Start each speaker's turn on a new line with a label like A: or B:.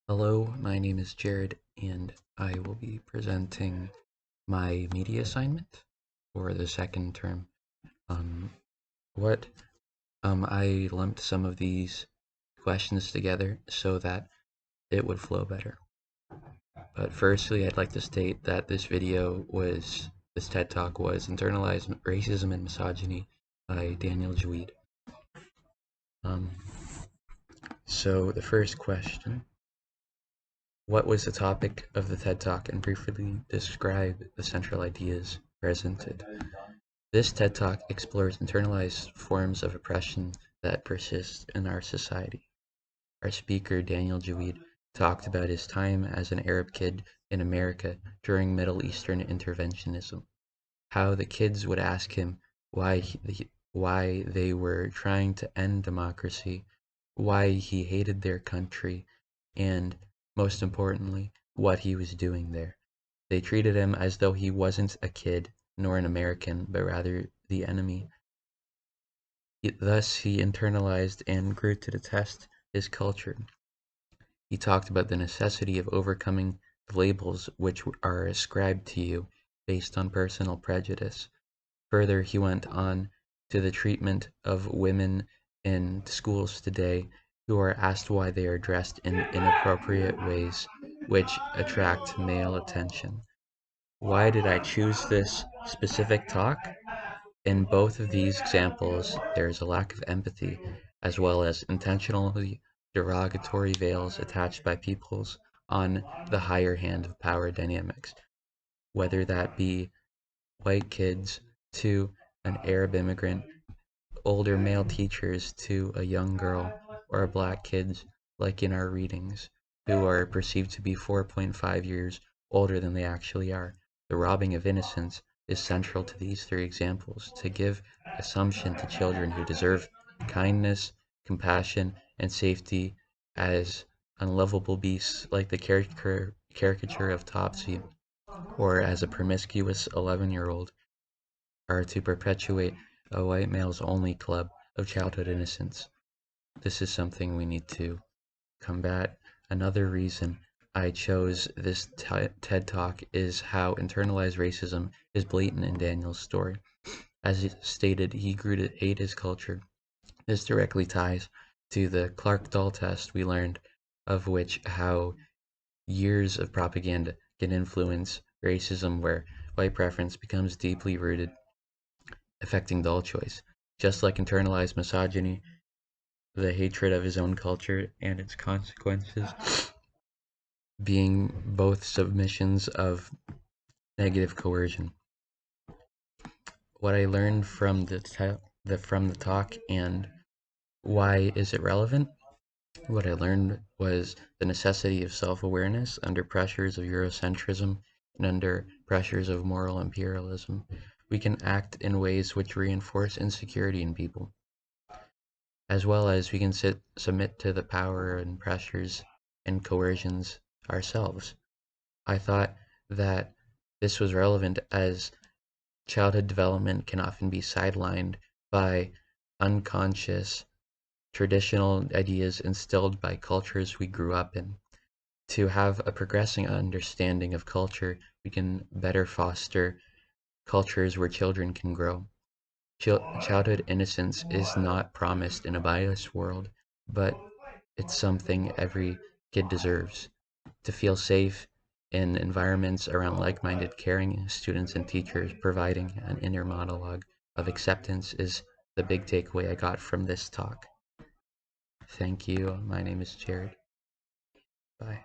A: Hello, my name is Jared, and I will be presenting my media assignment for the second term. Um, what I lumped some of these questions together so that it would flow better. But firstly, I'd like to state that this TED Talk was Internalized Racism and Misogyny by Daniel Jweed. Um, so the first question: what was the topic of the TED Talk, and briefly describe the central ideas presented. This TED Talk explores internalized forms of oppression that persist in our society. Our speaker, Daniel Jawid, talked about his time as an Arab kid in America during Middle Eastern interventionism, how the kids would ask him why they were trying to end democracy, why he hated their country, and, most importantly, what he was doing there. They treated him as though he wasn't a kid, nor an American, but rather the enemy. Thus, he internalized and grew to detest his culture. He talked about the necessity of overcoming the labels which are ascribed to you based on personal prejudice. Further, he went on to the treatment of women in schools today who are asked why they are dressed in inappropriate ways which attract male attention. Why did I choose this specific talk? In both of these examples, there is a lack of empathy, as well as intentionally derogatory veils attached by peoples on the higher hand of power dynamics, whether that be white kids to an Arab immigrant, older male teachers to a young girl, or black kids, like in our readings, who are perceived to be 4.5 years older than they actually are. The robbing of innocence is central to these three examples, to give assumption to children who deserve kindness, compassion, and safety as unlovable beasts like the caricature of Topsy, or as a promiscuous 11-year-old, are to perpetuate a white male's only club of childhood innocence. This is something we need to combat. Another reason I chose this TED Talk is how internalized racism is blatant in Daniel's story. As stated, he grew to hate his culture. This directly ties to the Clark-Doll test we learned, of which how years of propaganda can influence racism, where white preference becomes deeply rooted, affecting doll choice. Just like internalized misogyny, the hatred of his own culture and its consequences being both submissions of negative coercion. What I learned from the talk, and why is it relevant? What I learned was the necessity of self-awareness under pressures of Eurocentrism and under pressures of moral imperialism. We can act in ways which reinforce insecurity in people, as well as we can submit to the power and pressures and coercions ourselves. I thought that this was relevant as childhood development can often be sidelined by unconscious traditional ideas instilled by cultures we grew up in. To have a progressing understanding of culture, we can better foster cultures where children can grow. Childhood innocence is not promised in a biased world, but it's something every kid deserves. To feel safe in environments around like-minded, caring students and teachers providing an inner monologue of acceptance is the big takeaway I got from this talk. Thank you. My name is Jared. Bye.